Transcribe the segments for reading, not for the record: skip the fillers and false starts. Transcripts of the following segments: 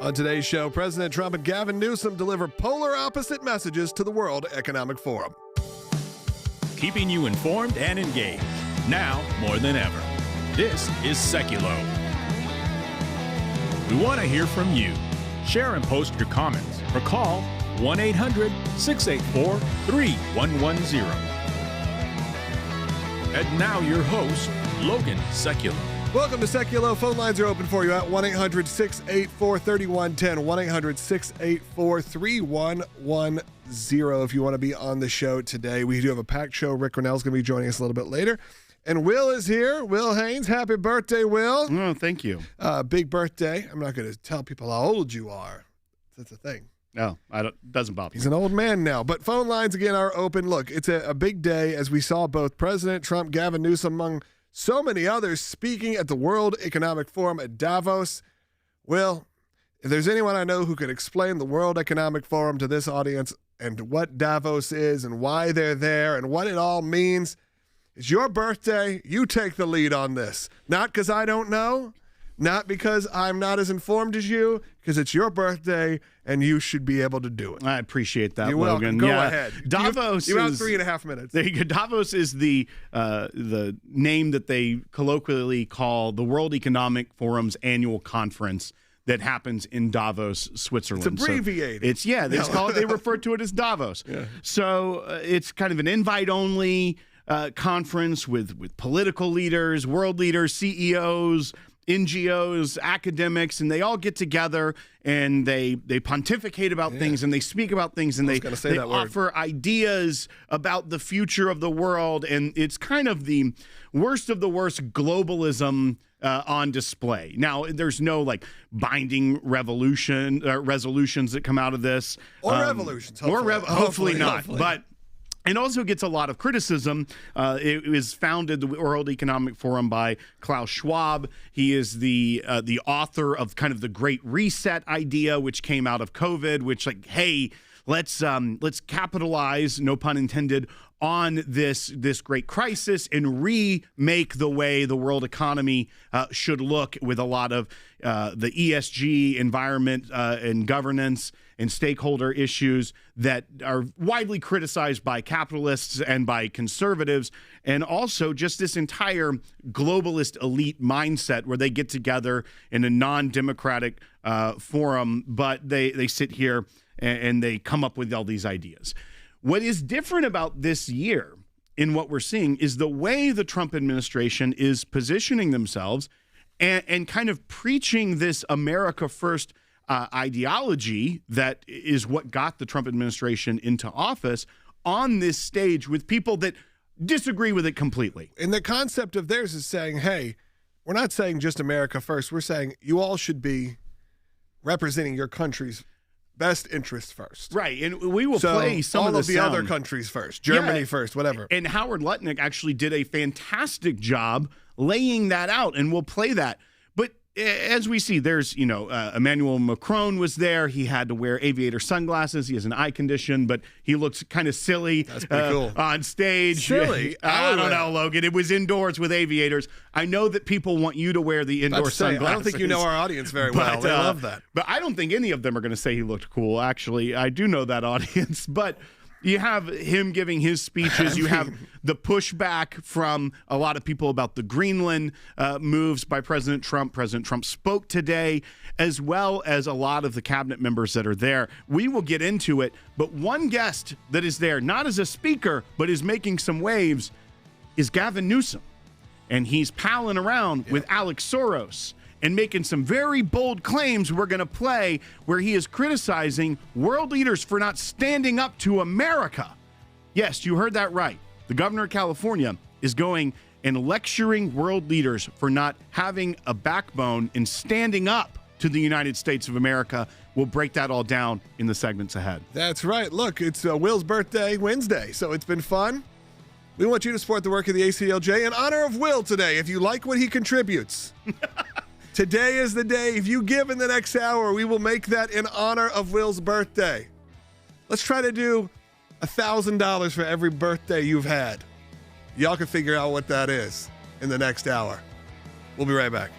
On today's show, President Trump and Gavin Newsom deliver polar opposite messages to the World Economic Forum. Keeping you informed and engaged, now more than ever. This is Sekulow. We want to hear from you. Share and post your comments or call 1-800-684-3110. And now your host, Logan Sekulow. Welcome to Sekulow. Phone lines are open for you at 1-800-684-3110, 1-800-684-3110 if you want to be on the show today. We do have a packed show. Rick Grenell's going to be joining us a little bit later. And Will is here. Will Haynes. Happy birthday, Will. Oh, thank you. Big birthday. I'm not going to tell people how old you are. That's a thing. No, doesn't bother me. He's an old man now. But phone lines, again, are open. Look, it's a big day as we saw both President Trump, Gavin Newsom, among so many others speaking at the World Economic Forum at Davos. Will, if there's anyone I know who could explain the World Economic Forum to this audience and what Davos is and why they're there and what it all means, it's your birthday. You take the lead on this. Not because I don't know, not because I'm not as informed as you, because it's your birthday and you should be able to do it. I appreciate that, You're Logan. Welcome. Go ahead. Davos you have is 3.5 minutes. There you go. Davos is the name that they colloquially call the World Economic Forum's annual conference that happens in Davos, Switzerland. It's abbreviated. So they refer to it as Davos. Yeah. So it's kind of an invite-only conference with political leaders, world leaders, CEOs, NGOs, academics, and they all get together and they pontificate about things and they speak about things and they offer ideas about the future of the world. And it's kind of the worst of the worst globalism on display. Now, there's no binding resolutions that come out of this. Or revolutions. Hopefully not. But it also gets a lot of criticism. It was founded, the World Economic Forum, by Klaus Schwab. He is the author of kind of the Great Reset idea, which came out of COVID, which hey, let's capitalize, no pun intended, on this great crisis and remake the way the world economy should look with a lot of the ESG, environment and governance and stakeholder issues that are widely criticized by capitalists and by conservatives, and also just this entire globalist elite mindset where they get together in a non-democratic forum, but they sit here and they come up with all these ideas. What is different about this year in what we're seeing is the way the Trump administration is positioning themselves and kind of preaching this America First ideology that is what got the Trump administration into office on this stage with people that disagree with it completely. And the concept of theirs is saying, hey, we're not saying just America first. We're saying you all should be representing your country's best interest first. Right. And we will play some all of the other countries first, Germany first, whatever. And Howard Lutnick actually did a fantastic job laying that out, and we'll play that. But as we see, there's, Emmanuel Macron was there. He had to wear aviator sunglasses. He has an eye condition, but he looks kind of silly cool. on stage. Silly? I don't know, Logan. It was indoors with aviators. I know that people want you to wear the indoor sunglasses. I don't think you know our audience very well. They love that. But I don't think any of them are going to say he looked cool, actually. I do know that audience, but you have him giving his speeches. You have the pushback from a lot of people about the Greenland moves by President Trump. President Trump spoke today, as well as a lot of the cabinet members that are there. We will get into it, but one guest that is there, not as a speaker, but is making some waves, is Gavin Newsom. And he's palling around with Alex Soros and making some very bold claims we're going to play, where he is criticizing world leaders for not standing up to America. Yes, you heard that right. The governor of California is going and lecturing world leaders for not having a backbone and standing up to the United States of America. We'll break that all down in the segments ahead. That's right. Look, it's Will's birthday Wednesday, so it's been fun. We want you to support the work of the ACLJ in honor of Will today. If you like what he contributes, today is the day. If you give in the next hour, we will make that in honor of Will's birthday. Let's try to do $1,000 for every birthday you've had. Y'all can figure out what that is in the next hour. We'll be right back.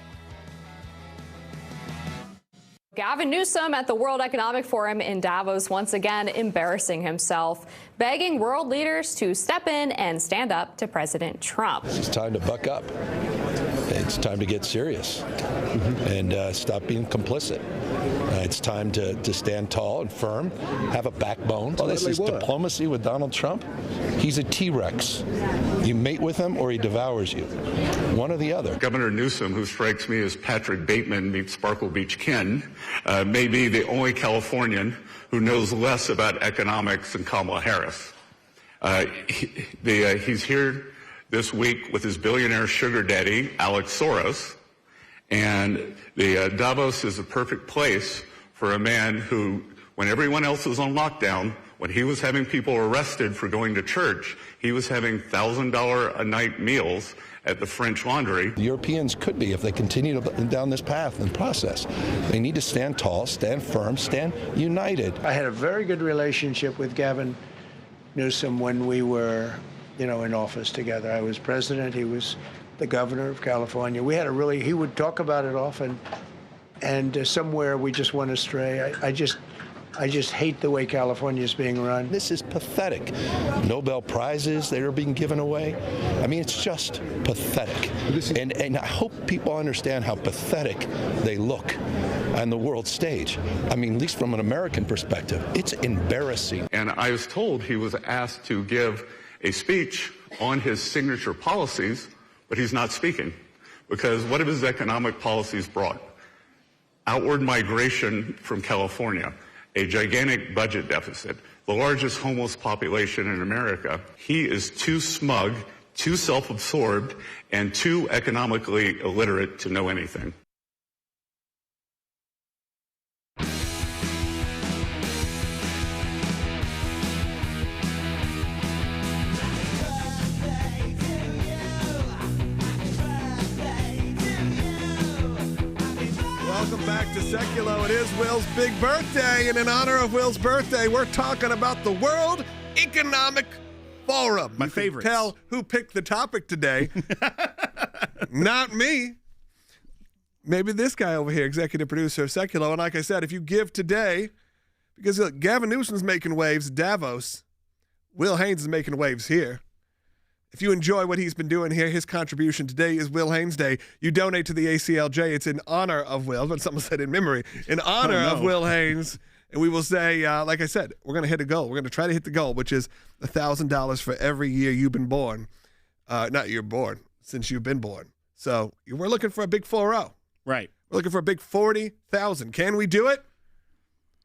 Gavin Newsom at the World Economic Forum in Davos once again embarrassing himself, begging world leaders to step in and stand up to President Trump. It's time to buck up. It's time to get serious and stop being complicit. It's time to stand tall and firm, have a backbone. Oh, this is diplomacy with Donald Trump. He's a T-Rex. You mate with him or he devours you. One or the other. Governor Newsom, who strikes me as Patrick Bateman meets Sparkle Beach Ken, may be the only Californian who knows less about economics than Kamala Harris. He's here this week with his billionaire sugar daddy, Alex Soros, and the Davos is a perfect place for a man who, when everyone else was on lockdown, when he was having people arrested for going to church, he was having $1,000 a night meals at the French Laundry. The Europeans could be, if they continue down this path and process. They need to stand tall, stand firm, stand united. I had a very good relationship with Gavin Newsom when we were, in office together. I was president, he was the governor of California. We had he would talk about it often, and somewhere we just went astray. I just hate the way California is being run. This is pathetic. Nobel Prizes that are being given away. I mean, it's just pathetic. And I hope people understand how pathetic they look on the world stage. I mean, at least from an American perspective, it's embarrassing. And I was told he was asked to give a speech on his signature policies, but he's not speaking. Because what have his economic policies brought? Outward migration from California, a gigantic budget deficit, the largest homeless population in America. He is too smug, too self-absorbed, and too economically illiterate to know anything. Welcome back to Sekulow. It is Will's big birthday, and in honor of Will's birthday, we're talking about the World Economic Forum. My favorite. Tell who picked the topic today. Not me. Maybe this guy over here, executive producer of Sekulow. And like I said, if you give today, because look, Gavin Newsom's making waves at Davos, Will Haynes is making waves here. If you enjoy what he's been doing here, his contribution today is Will Haynes Day. You donate to the ACLJ. It's in honor of Will, but someone said in memory, in honor of Will Haynes. And we will say, like I said, we're going to hit a goal. We're going to try to hit the goal, which is $1,000 for every year you've been born. Not you're born, since you've been born. So we're looking for a big 4-0. Right. We're looking for a big 40,000. Can we do it?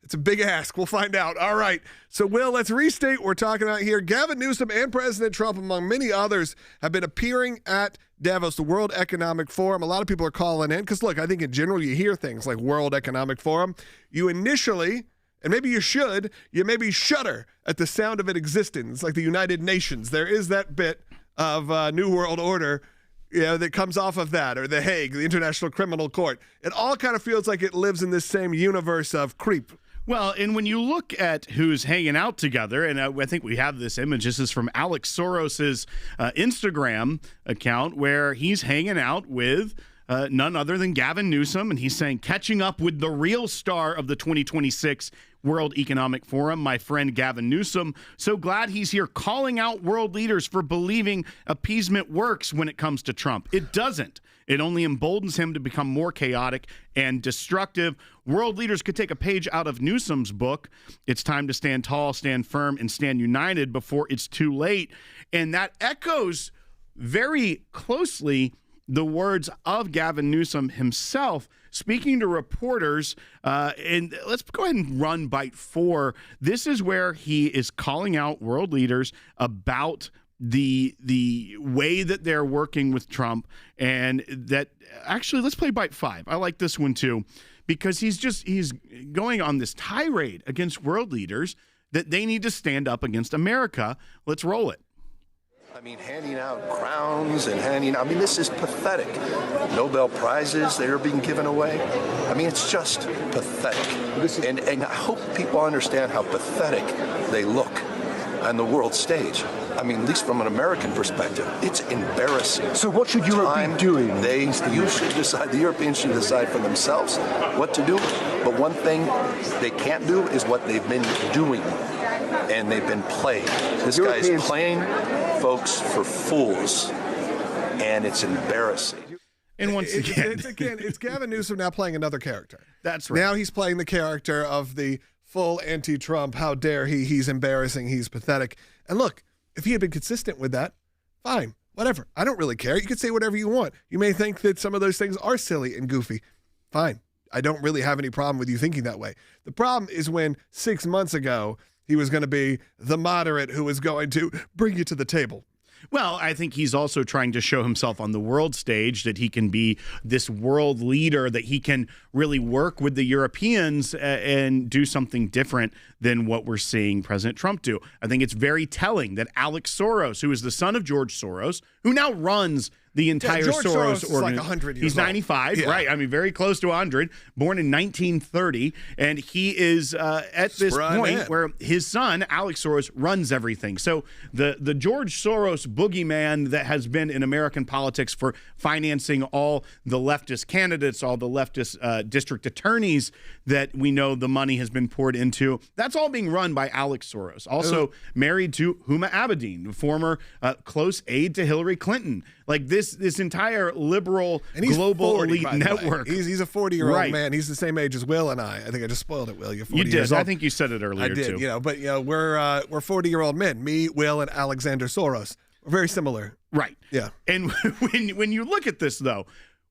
It's a big ask. We'll find out. All right. So, Will, let's restate what we're talking about here. Gavin Newsom and President Trump, among many others, have been appearing at Davos, the World Economic Forum. A lot of people are calling in because, look, I think in general you hear things like World Economic Forum. You initially, and maybe you should, you maybe shudder at the sound of it existence, like the United Nations. There is that bit of New World Order that comes off of that, or The Hague, the International Criminal Court. It all kind of feels like it lives in this same universe of creep. Well, and when you look at who's hanging out together, and I think we have this image. This is from Alex Soros's Instagram account, where he's hanging out with none other than Gavin Newsom, and he's saying, catching up with the real star of the 2026 World Economic Forum, my friend Gavin Newsom. So glad he's here, calling out world leaders for believing appeasement works when it comes to Trump. It doesn't. It only emboldens him to become more chaotic and destructive. World leaders could take a page out of Newsom's book. It's time to stand tall, stand firm, and stand united before it's too late. And that echoes very closely the words of Gavin Newsom himself, speaking to reporters. And let's go ahead and run bite 4. This is where he is calling out world leaders about the way that they're working with Trump, and that actually, let's play bite 5. I like this one too, because he's going on this tirade against world leaders that they need to stand up against America. Let's roll it. I mean, handing out crowns and this is pathetic. Nobel Prizes that are being given away. I mean, it's just pathetic. And I hope people understand how pathetic they look on the world stage. I mean, at least from an American perspective, it's embarrassing. So what should Europe be doing? You should decide, the Europeans should decide for themselves what to do. But one thing they can't do is what they've been doing. And they've been playing. This guy's playing folks for fools. And it's embarrassing. And once again, it's Gavin Newsom now playing another character. That's right. Now he's playing the character of the full anti-Trump. How dare he? He's embarrassing. He's pathetic. And look, if he had been consistent with that, fine, whatever. I don't really care. You could say whatever you want. You may think that some of those things are silly and goofy. Fine. I don't really have any problem with you thinking that way. The problem is when 6 months ago, he was going to be the moderate who was going to bring you to the table. Well, I think he's also trying to show himself on the world stage that he can be this world leader, that he can really work with the Europeans and do something different than what we're seeing President Trump do. I think it's very telling that Alex Soros, who is the son of George Soros, who now runs the entire George Soros is like 100 years He's 95, old. right? I mean, very close to 100, born in 1930. And he is at this point where his son, Alex Soros, runs everything. So the George Soros boogeyman that has been in American politics for financing all the leftist candidates, all the leftist district attorneys that we know the money has been poured into, that's all being run by Alex Soros. Also married to Huma Abedin, former close aide to Hillary Clinton. Like this entire liberal global 40, elite network. He's a 40-year-old man. He's the same age as Will and I. I think I just spoiled it, Will. You're 40 You did. years old. I think you said it earlier, I did, too. But we're 40-year-old men. Me, Will, and Alexander Soros. We're very similar. Right. Yeah. And when you look at this, though,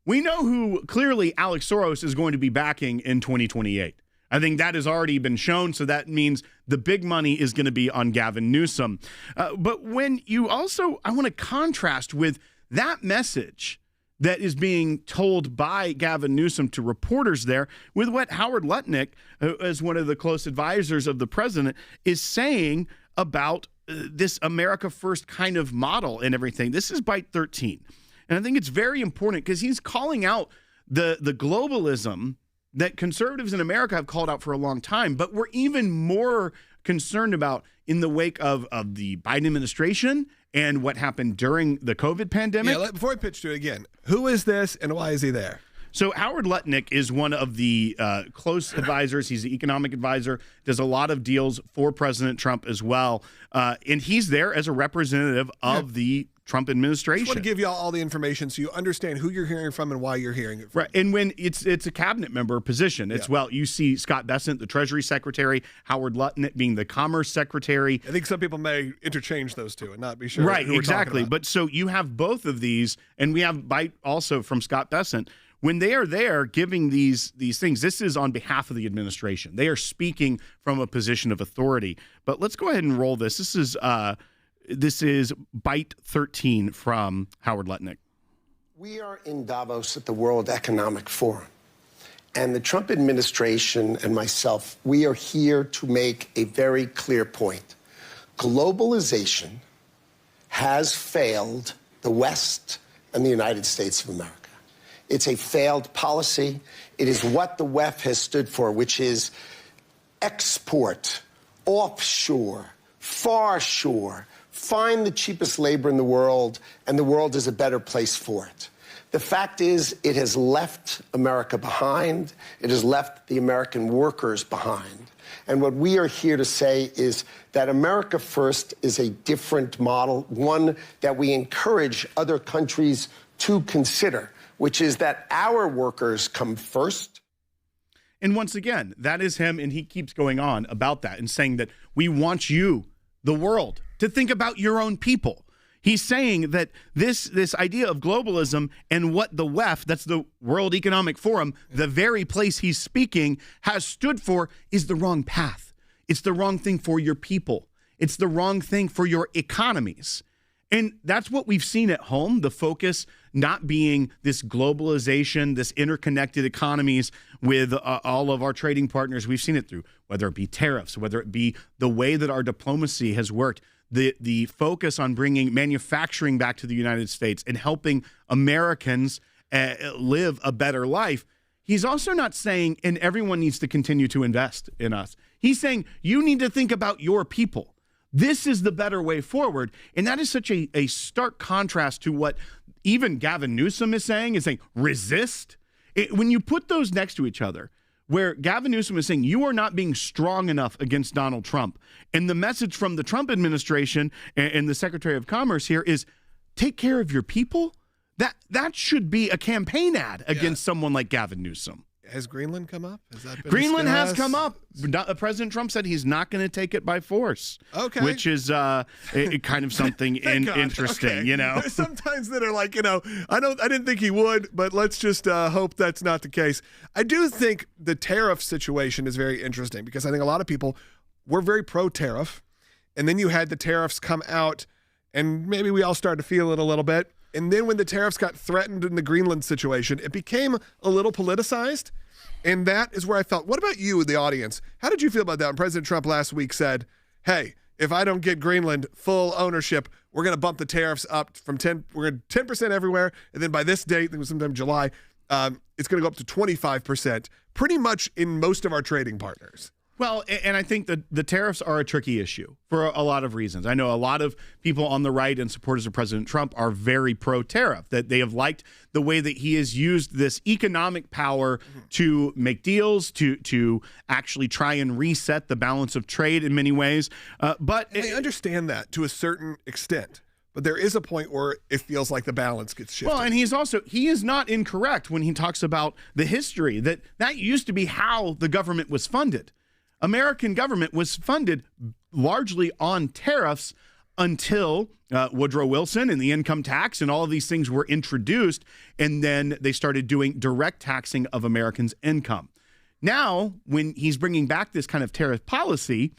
we know who clearly Alex Soros is going to be backing in 2028. I think that has already been shown, so that means the big money is going to be on Gavin Newsom. But when you also, I want to contrast with that message that is being told by Gavin Newsom to reporters there with what Howard Lutnick, as one of the close advisors of the president, is saying about this America First kind of model and everything. This is Bite 13. And I think it's very important because he's calling out the globalism that conservatives in America have called out for a long time, but we're even more concerned about in the wake of the Biden administration and what happened during the COVID pandemic. Yeah, before I pitch to it again, who is this and why is he there? So Howard Lutnick is one of the close advisors. He's the economic advisor, does a lot of deals for President Trump as well. And he's there as a representative of the Trump administration. I just want to give you all the information so you understand who you're hearing from and why you're hearing it from. Right. And when it's a cabinet member position, it's you see Scott Bessent, the Treasury Secretary, Howard Lutnick being the Commerce Secretary. I think some people may interchange those two and not be sure. Right, who we're exactly. talking about. But so you have both of these, and we have Bite also from Scott Bessent. When they are there giving these things, this is on behalf of the administration. They are speaking from a position of authority. But let's go ahead and roll this. This is Bite 13 from Howard Lutnick. We are in Davos at the World Economic Forum. And the Trump administration and myself, we are here to make a very clear point. Globalization has failed the West and the United States of America. It's a failed policy. It is what the WEF has stood for, which is export, offshore, far shore, find the cheapest labor in the world, and the world is a better place for it. The fact is, it has left America behind. It has left the American workers behind. And what we are here to say is that America First is a different model, one that we encourage other countries to consider, which is that our workers come first. And once again, that is him, and he keeps going on about that and saying that we want you, the world, to think about your own people. He's saying that this idea of globalism and what the WEF, that's the World Economic Forum, the very place he's speaking, has stood for is the wrong path. It's the wrong thing for your people. It's the wrong thing for your economies. And that's what we've seen at home, the focus not being this globalization, this interconnected economies with all of our trading partners. We've seen it through, whether it be tariffs, whether it be the way that our diplomacy has worked, the focus on bringing manufacturing back to the United States and helping Americans live a better life. He's also not saying, and everyone needs to continue to invest in us. He's saying, you need to think about your people. This is the better way forward. And that is such a stark contrast to what even Gavin Newsom is saying resist. When you put those next to each other, where Gavin Newsom is saying you are not being strong enough against Donald Trump, and the message from the Trump administration and the Secretary of Commerce here is take care of your people, that should be a campaign ad against someone like Gavin Newsom. Has Greenland come up? Has that been Greenland discussed? has come up. President Trump said he's not going to take it by force. Okay. Which is kind of something interesting, okay. you know. There's sometimes that are like, I didn't think he would, but let's just hope that's not the case. I do think the tariff situation is very interesting because I think a lot of people were very pro-tariff, and then you had the tariffs come out, and maybe we all started to feel it a little bit. And then when the tariffs got threatened in the Greenland situation, it became a little politicized. And that is where I felt, what about you, the audience? How did you feel about that when President Trump last week said, hey, if I don't get Greenland full ownership, we're going to bump the tariffs up from 10% everywhere. And then by this date, I think it was sometime in July, it's going to go up to 25%, pretty much in most of our trading partners. Well, and I think that the tariffs are a tricky issue for a lot of reasons. I know a lot of people on the right and supporters of President Trump are very pro-tariff, that they have liked the way that he has used this economic power to make deals, to actually try and reset the balance of trade in many ways. But they understand that to a certain extent. But there is a point where it feels like the balance gets shifted. Well, and he is not incorrect when he talks about the history, that used to be how the government was funded. American government was funded largely on tariffs until Woodrow Wilson and the income tax and all of these things were introduced, and then they started doing direct taxing of Americans' income. Now, when he's bringing back this kind of tariff policy,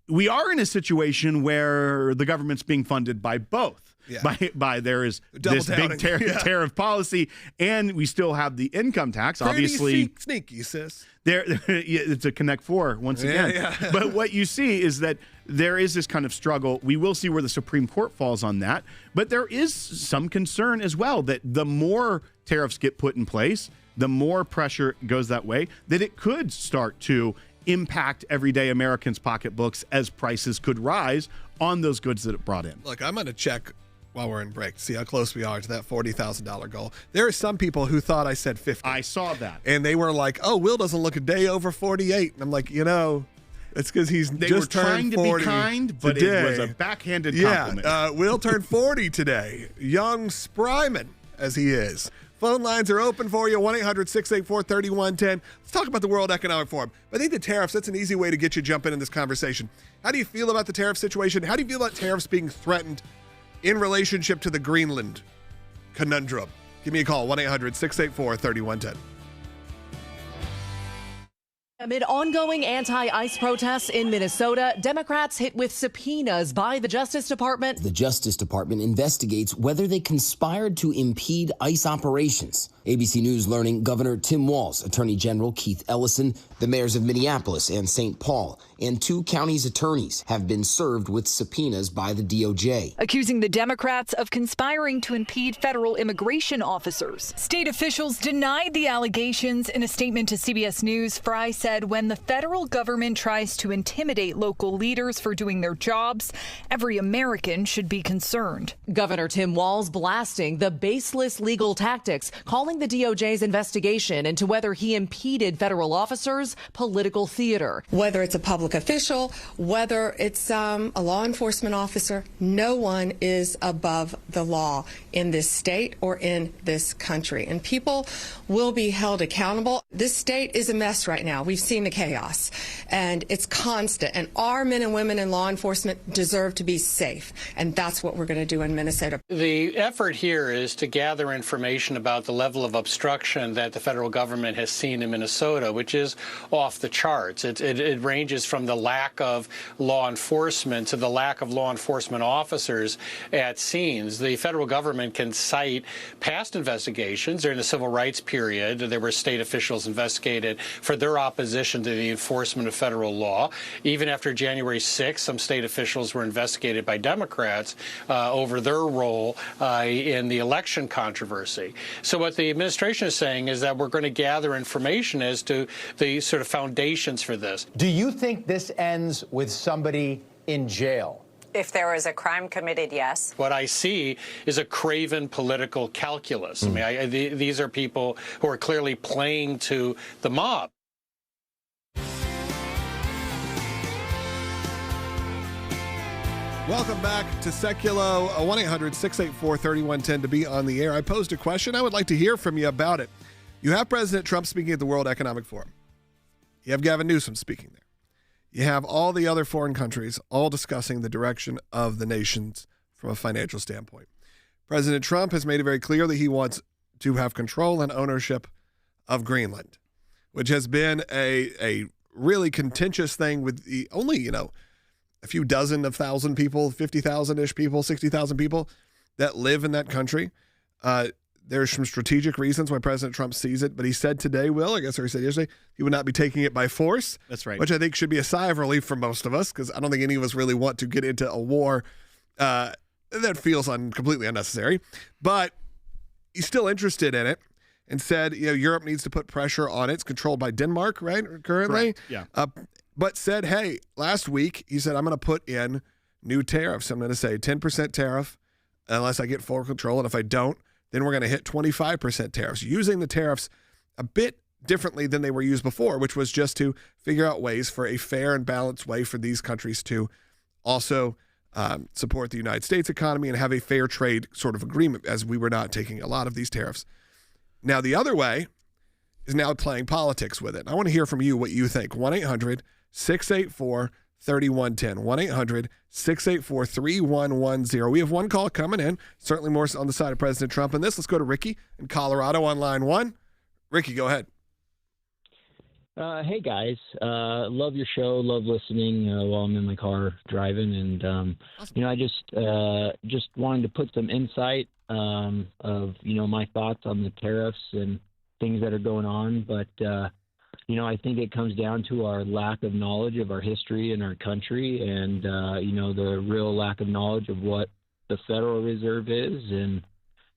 we are in a situation where the government's being funded by both. Yeah. By there is this big tariff policy, and we still have the income tax. Pretty obviously, sneaky, sis. It's a Connect Four once again. Yeah. But what you see is that there is this kind of struggle. We will see where the Supreme Court falls on that. But there is some concern as well that the more tariffs get put in place, the more pressure goes that way, that it could start to impact everyday Americans' pocketbooks as prices could rise on those goods that it brought in. Look, I'm going to check while we're in break to see how close we are to that $40,000 goal. There are some people who thought I said 50. I saw that. And they were like, oh, Will doesn't look a day over 48. And I'm like, it's because he's just turned 40 They were trying to be kind, but today. It was a backhanded compliment. Yeah, Will turned 40 today. Young Spryman, as he is. Phone lines are open for you, 1-800-684-3110. Let's talk about the World Economic Forum. I think the tariffs, that's an easy way to get you jumping in this conversation. How do you feel about the tariff situation? How do you feel about tariffs being threatened in relationship to the Greenland conundrum? Give me a call, 1-800-684-3110. Amid ongoing anti-ICE protests in Minnesota, Democrats hit with subpoenas by the Justice Department. The Justice Department investigates whether they conspired to impede ICE operations. ABC News learning Governor Tim Walz, Attorney General Keith Ellison, the mayors of Minneapolis and St. Paul, and 2 counties' attorneys have been served with subpoenas by the DOJ. Accusing the Democrats of conspiring to impede federal immigration officers. State officials denied the allegations. In a statement to CBS News, Fry said when the federal government tries to intimidate local leaders for doing their jobs, every American should be concerned. Governor Tim Walz blasting the baseless legal tactics, calling the DOJ's investigation into whether he impeded federal officers political theater. Whether it's a public official, whether it's a law enforcement officer, no one is above the law in this state or in this country. And people will be held accountable. This state is a mess right now. We've seen the chaos, and it's constant. And our men and women in law enforcement deserve to be safe. And that's what we're going to do in Minnesota. The effort here is to gather information about the level of obstruction that the federal government has seen in Minnesota, which is off the charts. It ranges from the lack of law enforcement to the lack of law enforcement officers at scenes. The federal government can cite past investigations. During the civil rights period, there were state officials investigated for their opposition to the enforcement of federal law. Even after January 6th, some state officials were investigated by Democrats over their role in the election controversy. So what the administration is saying is that we're going to gather information as to the sort of foundations for this. Do you think this ends with somebody in jail? If there was a crime committed, yes. What I see is a craven political calculus. I mean, these are people who are clearly playing to the mob. Welcome back to Sekulow, 1-800-684-3110 to be on the air. I posed a question. I would like to hear from you about it. You have President Trump speaking at the World Economic Forum. You have Gavin Newsom speaking there. You have all the other foreign countries all discussing the direction of the nations from a financial standpoint. President Trump has made it very clear that he wants to have control and ownership of Greenland, which has been a really contentious thing with the only, a few dozen of thousand people, 50,000-ish people, 60,000 people that live in that country. There's some strategic reasons why President Trump sees it, but he said today, or he said yesterday, he would not be taking it by force. That's right. Which I think should be a sigh of relief for most of us, because I don't think any of us really want to get into a war that feels completely unnecessary. But he's still interested in it and said, Europe needs to put pressure on it. It's controlled by Denmark, right, currently? Correct. Yeah. But said, hey, last week, he said, I'm going to put in new tariffs. I'm going to say 10% tariff unless I get full control. And if I don't, then we're going to hit 25% tariffs, using the tariffs a bit differently than they were used before, which was just to figure out ways for a fair and balanced way for these countries to also support the United States economy and have a fair trade sort of agreement, as we were not taking a lot of these tariffs. Now, the other way is now playing politics with it. I want to hear from you what you think. 1-800-684-3110. 1-800-684-3110. We have one call coming in, certainly more on the side of President Trump in this. Let's go to Ricky in Colorado on line 1. Ricky, go ahead. Hey, guys. Love your show. Love listening while I'm in my car driving. And, awesome. I just wanted to put some insight of, my thoughts on the tariffs and things that are going on. But, I think it comes down to our lack of knowledge of our history and our country and, the real lack of knowledge of what the Federal Reserve is and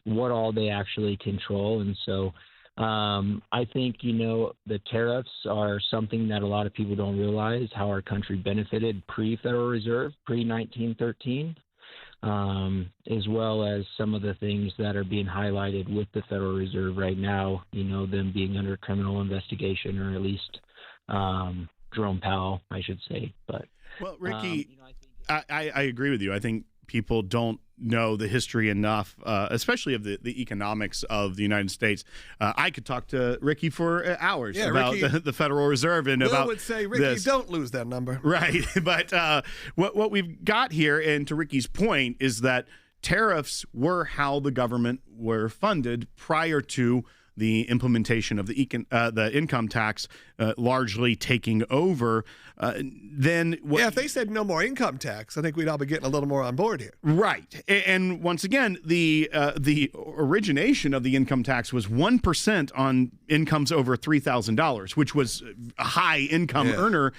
what all they actually control. And so I think, the tariffs are something that a lot of people don't realize, how our country benefited pre-Federal Reserve, pre-1913. As well as some of the things that are being highlighted with the Federal Reserve right now, them being under criminal investigation, or at least Jerome Powell, I should say. But well, Ricky, I agree with you. I think people don't know the history enough, especially of the economics of the United States. I could talk to Ricky for hours about Ricky, the Federal Reserve and Will about would say, Ricky, this. Don't lose that number. Right. But what we've got here, and to Ricky's point, is that tariffs were how the government were funded prior to the implementation of the income tax largely taking over. If they said no more income tax, I think we'd all be getting a little more on board here. Right. And once again, the origination of the income tax was 1% on incomes over $3,000, which was a high income earner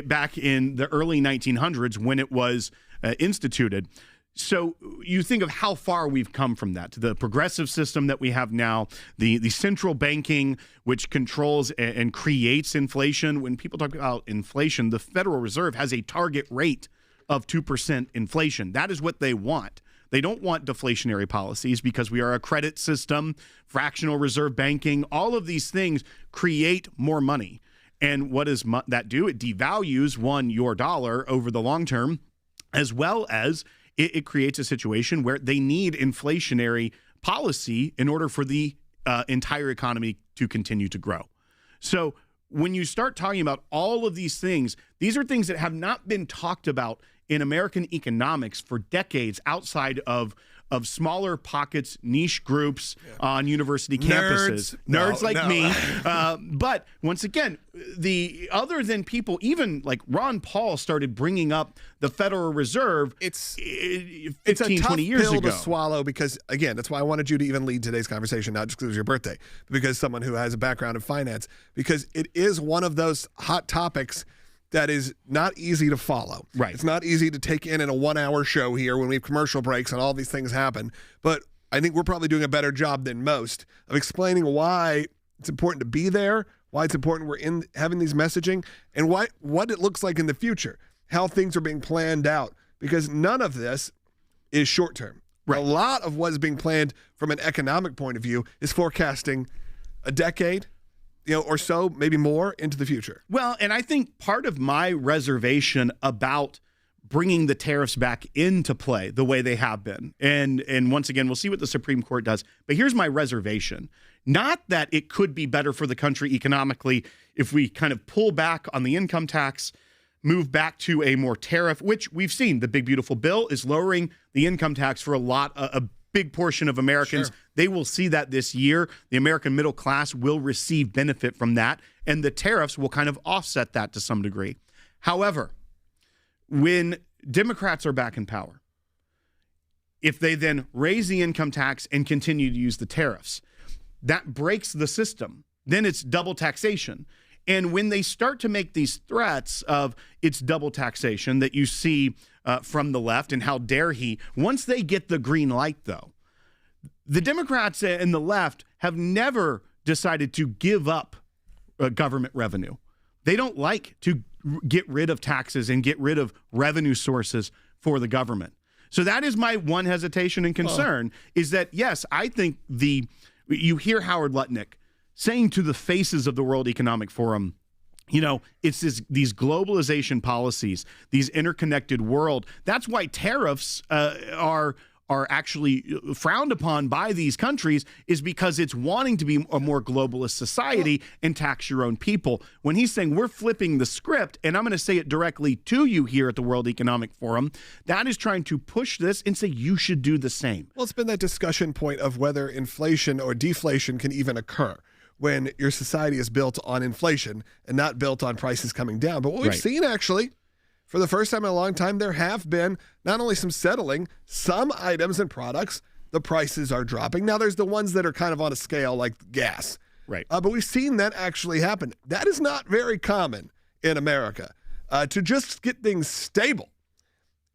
back in the early 1900s when it was instituted. So you think of how far we've come from that to the progressive system that we have now, the central banking, which controls and creates inflation. When people talk about inflation, the Federal Reserve has a target rate of 2% inflation. That is what they want. They don't want deflationary policies because we are a credit system, fractional reserve banking. All of these things create more money. And what does that do? It devalues, your dollar over the long term, as well as it creates a situation where they need inflationary policy in order for the entire economy to continue to grow. So when you start talking about all of these things, these are things that have not been talked about in American economics for decades outside of smaller pockets, niche groups on university campuses. Nerds like me. But once again, other than people, even like Ron Paul started bringing up the Federal Reserve it's 15, a tough 20 years pill ago. to swallow because, again, that's why I wanted you to even lead today's conversation, not just because it was your birthday, but because someone who has a background in finance, because it is one of those hot topics that is not easy to follow. Right. It's not easy to take in a 1-hour show here when we have commercial breaks and all these things happen. But I think we're probably doing a better job than most of explaining why it's important to be there, why it's important we're having these messaging, and what it looks like in the future. how things are being planned out, because none of this is short term. Right. A lot of what is being planned from an economic point of view is forecasting a decade, or so, maybe more, into the future. Well, and I think part of my reservation about bringing the tariffs back into play the way they have been, and once again, we'll see what the Supreme Court does, but here's my reservation. Not that it could be better for the country economically if we kind of pull back on the income tax, move back to a more tariff, which we've seen. The big, beautiful bill is lowering the income tax for a big portion of Americans. Sure. They will see that this year. The American middle class will receive benefit from that, and the tariffs will kind of offset that to some degree. However, when Democrats are back in power, if they then raise the income tax and continue to use the tariffs, that breaks the system. Then it's double taxation. And when they start to make these threats of it's double taxation that you see from the left, and how dare he, once they get the green light, though, the Democrats and the left have never decided to give up government revenue. They don't like to get rid of taxes and get rid of revenue sources for the government. So that is my one hesitation and concern, is that, yes, I think you hear Howard Lutnick saying to the faces of the World Economic Forum, it's these globalization policies, these interconnected world. That's why tariffs are actually frowned upon by these countries, is because it's wanting to be a more globalist society and tax your own people. When he's saying we're flipping the script, and I'm going to say it directly to you here at the World Economic Forum, that is trying to push this and say you should do the same. Well, it's been that discussion point of whether inflation or deflation can even occur when your society is built on inflation and not built on prices coming down. But what we've seen, actually, for the first time in a long time, there have been not only some settling, some items and products, the prices are dropping. Now, there's the ones that are kind of on a scale like gas. Right. But we've seen that actually happen. That is not very common in America. To just get things stable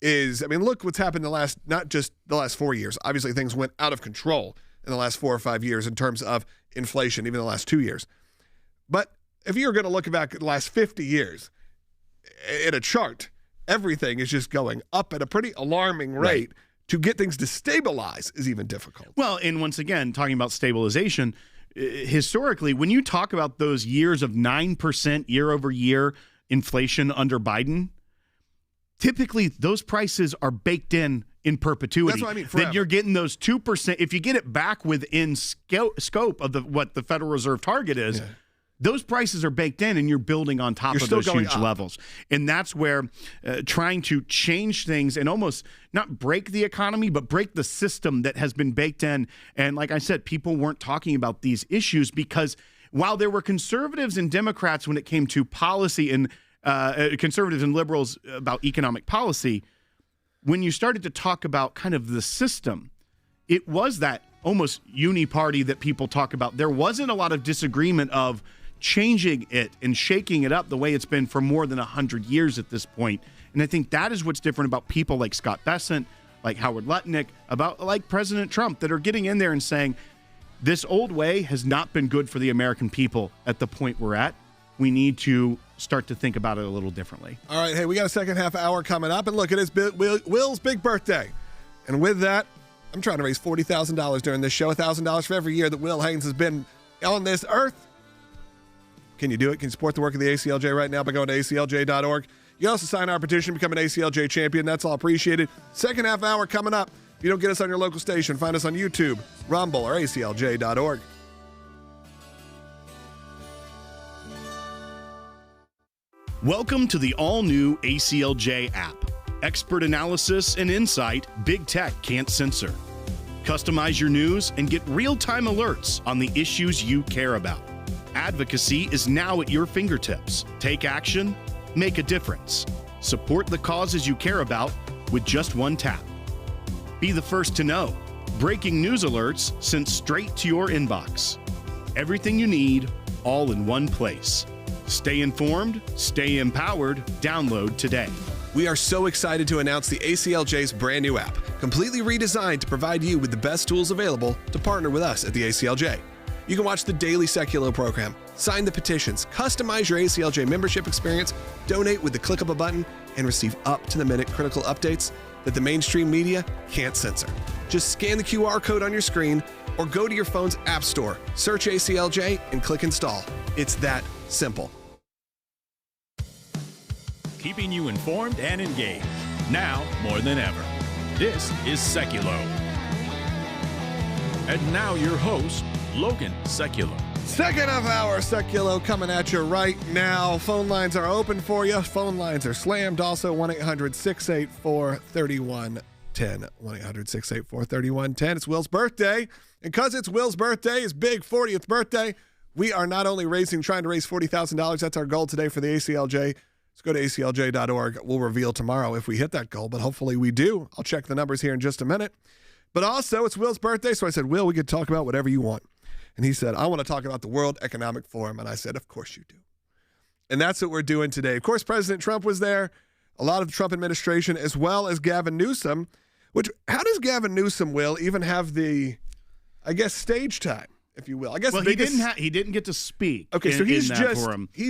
look what's happened not just the last 4 years. Obviously, things went out of control in the last 4 or 5 years in terms of inflation, even the last 2 years. But if you're going to look back at the last 50 years, in a chart, everything is just going up at a pretty alarming rate. Right. To get things to stabilize is even difficult. Well, and once again, talking about stabilization, historically, when you talk about those years of 9% year-over-year inflation under Biden, typically those prices are baked in perpetuity. That's what I mean, forever. Then you're getting those 2%. If you get it back within scope of what the Federal Reserve target is, those prices are baked in, and you're building on top of those huge levels. And that's where trying to change things and almost not break the economy, but break the system that has been baked in. And like I said, people weren't talking about these issues because while there were conservatives and Democrats when it came to policy and conservatives and liberals about economic policy, when you started to talk about kind of the system, it was that almost uni-party that people talk about. There wasn't a lot of disagreement of changing it and shaking it up the way it's been for more than 100 years at this point. And I think that is what's different about people like Scott Bessent, like Howard Lutnick, like President Trump, that are getting in there and saying, this old way has not been good for the American people at the point we're at. We need to start to think about it a little differently. All right, hey, we got a second half hour coming up, and look, it is Will's big birthday. And with that, I'm trying to raise $40,000 during this show, $1,000 for every year that Will Haynes has been on this earth. Can you do it? Can you support the work of the ACLJ right now by going to ACLJ.org? You can also sign our petition, become an ACLJ champion. That's all appreciated. Second half hour coming up. If you don't get us on your local station, find us on YouTube, Rumble, or ACLJ.org. Welcome to the all-new ACLJ app. Expert analysis and insight big tech can't censor. Customize your news and get real-time alerts on the issues you care about. Advocacy is now at your fingertips. Take action, make a difference. Support the causes you care about with just one tap. Be the first to know. Breaking news alerts sent straight to your inbox. Everything you need, all in one place. Stay informed, stay empowered. Download today. We are so excited to announce the ACLJ's brand new app, completely redesigned to provide you with the best tools available to partner with us at the ACLJ. You can watch the daily Sekulow program, sign the petitions, customize your ACLJ membership experience, donate with the click of a button, and receive up-to-the-minute critical updates that the mainstream media can't censor. Just scan the QR code on your screen or go to your phone's app store, search ACLJ, and click install. It's that simple. Keeping you informed and engaged, now more than ever. This is Sekulow. And now your host, Logan Sekulow. Second of our Sekulow coming at you right now. Phone lines are open for you. Phone lines are slammed. Also, 1-800-684-3110. 1-800-684-3110. It's Will's birthday. And because it's Will's birthday, his big 40th birthday, we are not only trying to raise $40,000. That's our goal today for the ACLJ. Let's go to ACLJ.org. We'll reveal tomorrow if we hit that goal, but hopefully we do. I'll check the numbers here in just a minute. But also, it's Will's birthday, so I said, Will, we could talk about whatever you want. And he said, I want to talk about the World Economic Forum. And I said, of course you do. And that's what we're doing today. Of course, President Trump was there, a lot of the Trump administration, as well as Gavin Newsom, how does Gavin Newsom, Will, even have the, I guess, stage time, if you will? I guess he didn't get to speak. Okay, so he's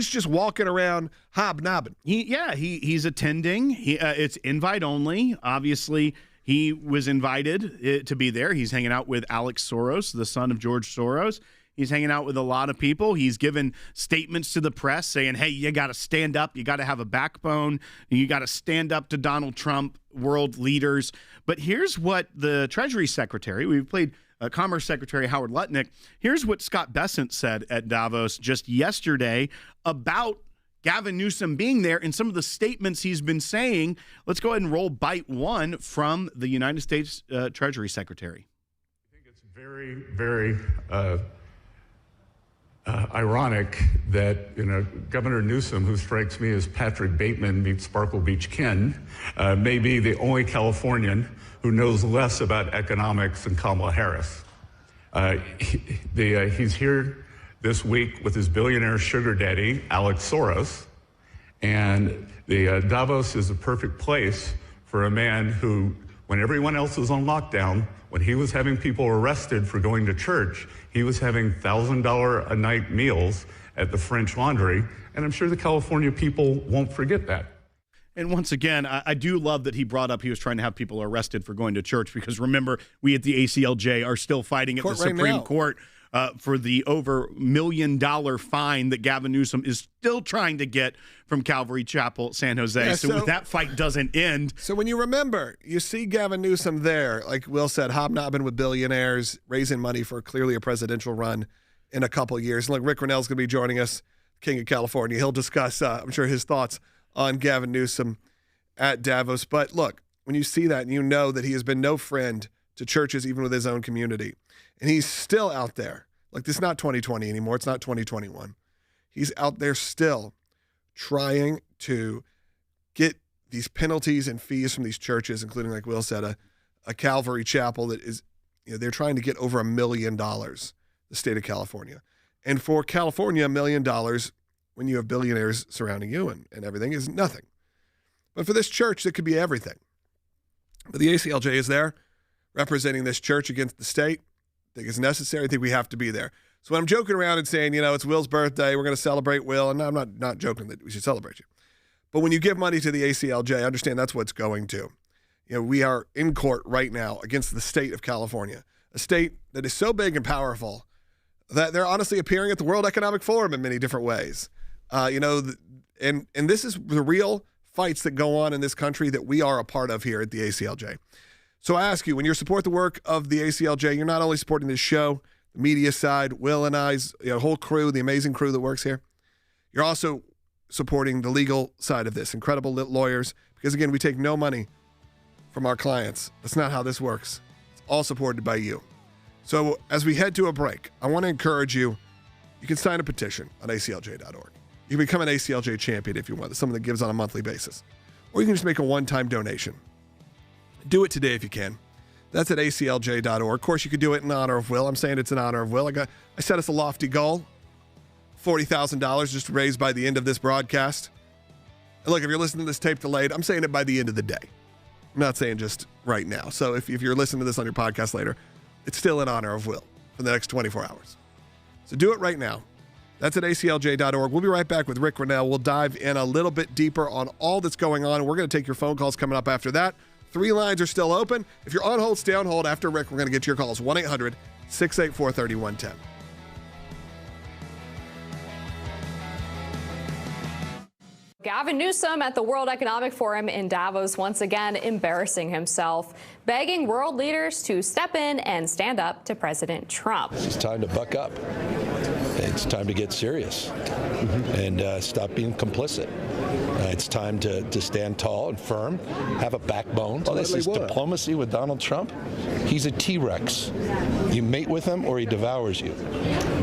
just walking around hobnobbing. He's attending. It's invite only. Obviously, he was invited to be there. He's hanging out with Alex Soros, the son of George Soros. He's hanging out with a lot of people. He's given statements to the press saying, hey, you got to stand up. You got to have a backbone. You got to stand up to Donald Trump, world leaders. But here's what the Treasury Secretary, we've played Commerce Secretary Howard Lutnick, here's what Scott Bessent said at Davos just yesterday about Gavin Newsom being there and some of the statements he's been saying. Let's go ahead and roll bite one from the United States Treasury Secretary. I think it's very, very ironic that Governor Newsom, who strikes me as Patrick Bateman meets Sparkle Beach Ken, may be the only Californian who knows less about economics than Kamala Harris. He's here this week with his billionaire sugar daddy, Alex Soros, and the Davos is a perfect place for a man who, when everyone else was on lockdown, when he was having people arrested for going to church, he was having $1,000 a night meals at the French Laundry, and I'm sure the California people won't forget that. And once again, I do love that he brought up he was trying to have people arrested for going to church, because remember, we at the ACLJ are still fighting at the Supreme Court for the over $1 million fine that Gavin Newsom is still trying to get from Calvary Chapel, San Jose. Yeah, so that fight doesn't end. So when you remember, you see Gavin Newsom there, like Will said, hobnobbing with billionaires, raising money for clearly a presidential run in a couple years. And look, Rick Grenell's going to be joining us, King of California. He'll discuss, I'm sure, his thoughts on Gavin Newsom at Davos. But look, when you see that and you know that he has been no friend to churches, even with his own community, and he's still out there. Like, this is not 2020 anymore. It's not 2021. He's out there still trying to get these penalties and fees from these churches, including, like Will said, a Calvary Chapel that is, they're trying to get over $1 million, the state of California. And for California, $1 million, when you have billionaires surrounding you and everything, is nothing. But for this church, it could be everything. But the ACLJ is there representing this church against the state. I think it's necessary. I think we have to be there. So when I'm joking around and saying, it's Will's birthday, we're going to celebrate Will, and I'm not joking that we should celebrate you. But when you give money to the ACLJ, I understand that's what it's going to. We are in court right now against the state of California, a state that is so big and powerful that they're honestly appearing at the World Economic Forum in many different ways. And this is the real fights that go on in this country that we are a part of here at the ACLJ. So I ask you, when you support the work of the ACLJ, you're not only supporting this show, the media side, Will and I's whole crew, the amazing crew that works here, you're also supporting the legal side of this, incredible lawyers, because again, we take no money from our clients. That's not how this works. It's all supported by you. So as we head to a break, I want to encourage you, you can sign a petition on ACLJ.org. You can become an ACLJ champion if you want. It's something that gives on a monthly basis. Or you can just make a one-time donation. Do it today if you can. That's at ACLJ.org. Of course, you could do it in honor of Will. I'm saying it's in honor of Will. I set us a lofty goal, $40,000 just raised by the end of this broadcast. And look, if you're listening to this tape delayed, I'm saying it by the end of the day. I'm not saying just right now. So if you're listening to this on your podcast later, it's still in honor of Will for the next 24 hours. So do it right now. That's at aclj.org. We'll be right back with Rick Grenell. We'll dive in a little bit deeper on all that's going on. We're going to take your phone calls coming up after that. 3 lines are still open. If you're on hold, stay on hold. After Rick, we're going to get to your calls. 1-800-684-3110. Gavin Newsom at the World Economic Forum in Davos once again embarrassing himself, begging world leaders to step in and stand up to President Trump. It's time to buck up. It's time to get serious and stop being complicit. It's time to stand tall and firm, have a backbone. Oh, this is diplomacy with Donald Trump. He's a T-Rex. You mate with him or he devours you.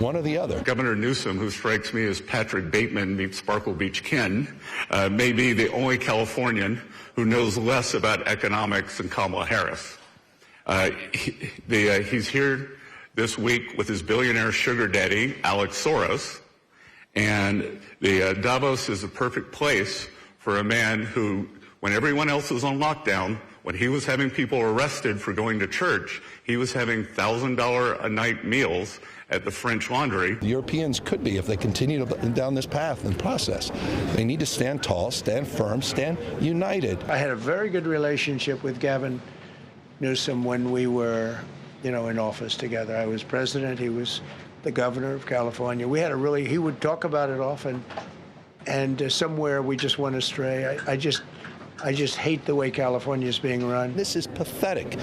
One or the other. Governor Newsom, who strikes me as Patrick Bateman meets Sparkle Beach Ken, may be the only Californian who knows less about economics than Kamala Harris. He's here this week with his billionaire sugar daddy, Alex Soros, and Davos is a perfect place for a man who, when everyone else was on lockdown, when he was having people arrested for going to church, he was having $1,000 a night meals at the French Laundry. The Europeans could be if they continue down this path and process. They need to stand tall, stand firm, stand united. I had a very good relationship with Gavin Newsom when we were, in office together. I was president. He was the governor of California. We had he would talk about it often, and somewhere we just went astray. I just hate the way California is being run. This is pathetic.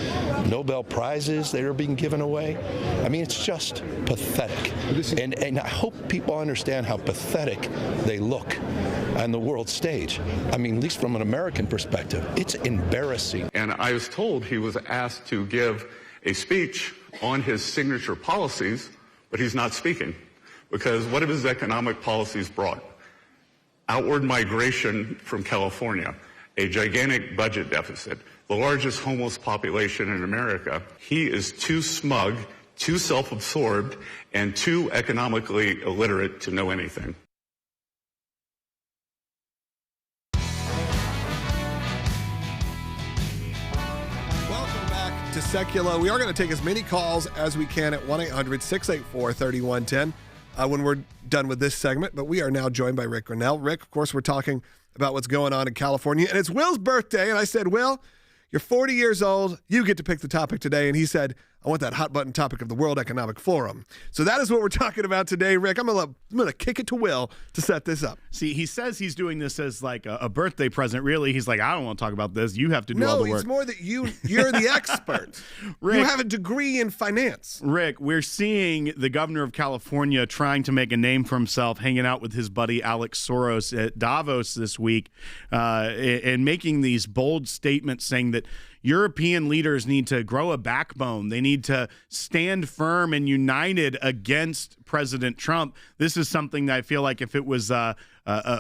Nobel Prizes that are being given away. I mean, it's just pathetic. And I hope people understand how pathetic they look on the world stage. I mean, at least from an American perspective, it's embarrassing. And I was told he was asked to give a speech on his signature policies, but he's not speaking because what have his economic policies brought? Outward migration from California, a gigantic budget deficit, the largest homeless population in America. He is too smug, too self-absorbed, and too economically illiterate to know anything. To Sekulow. We are going to take as many calls as we can at 1-800-684-3110 when we're done with this segment. But we are now joined by Rick Grenell. Rick, of course, we're talking about what's going on in California. And it's Will's birthday. And I said, Will, you're 40 years old. You get to pick the topic today. And he said, I want that hot button topic of the World Economic Forum. So that is what we're talking about today, Rick. I'm going to kick it to Will to set this up. See, he says he's doing this as like a birthday present. Really, he's like, I don't want to talk about this. You have to do all the work. No, it's more that you're the expert. Rick, you have a degree in finance. Rick, we're seeing the governor of California trying to make a name for himself, hanging out with his buddy Alex Soros at Davos this week, and making these bold statements saying that European leaders need to grow a backbone. They need to stand firm and united against President Trump. This is something that I feel like if it was a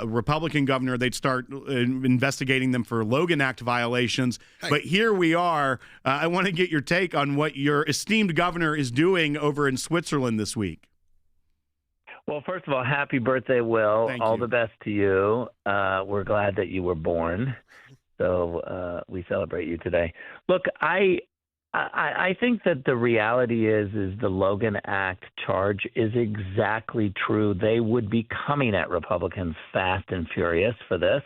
Republican governor, they'd start investigating them for Logan Act violations. Hey. But here we are. I want to get your take on what your esteemed governor is doing over in Switzerland this week. Well, first of all, happy birthday, Will. Thank all you. The best to you. We're glad that you were born. So we celebrate you today. Look, I think that the reality is the Logan Act charge is exactly true. They would be coming at Republicans fast and furious for this.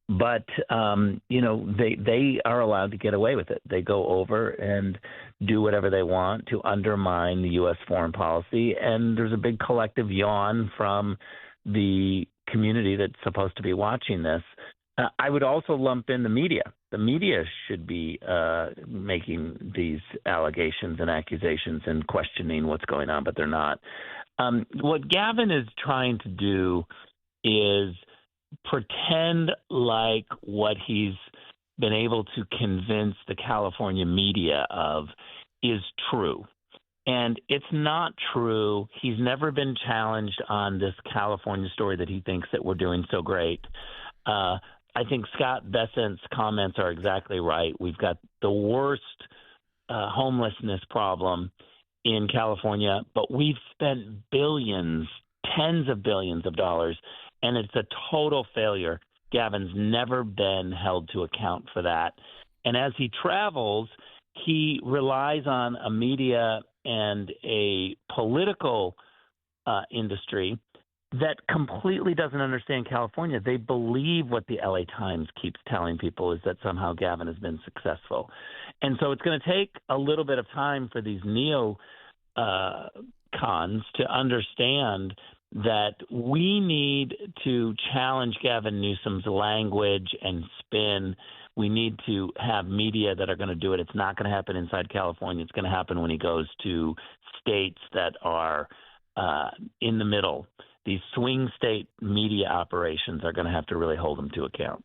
But, they are allowed to get away with it. They go over and do whatever they want to undermine the U.S. foreign policy. And there's a big collective yawn from the community that's supposed to be watching this. I would also lump in the media. The media should be making these allegations and accusations and questioning what's going on, but they're not. What Gavin is trying to do is pretend like what he's been able to convince the California media of is true. And it's not true. He's never been challenged on this California story that he thinks that we're doing so great. I think Scott Bessent's comments are exactly right. We've got the worst homelessness problem in California, but we've spent billions, tens of billions of dollars, and it's a total failure. Gavin's never been held to account for that. And as he travels, he relies on a media and a political industry that completely doesn't understand California. They believe what the LA Times keeps telling people is that somehow Gavin has been successful. And so it's going to take a little bit of time for these neo cons to understand that we need to challenge Gavin Newsom's language and spin. We need to have media that are going to do it. It's not going to happen inside California. It's going to happen when he goes to states that are in the middle. These swing state media operations are going to have to really hold him to account.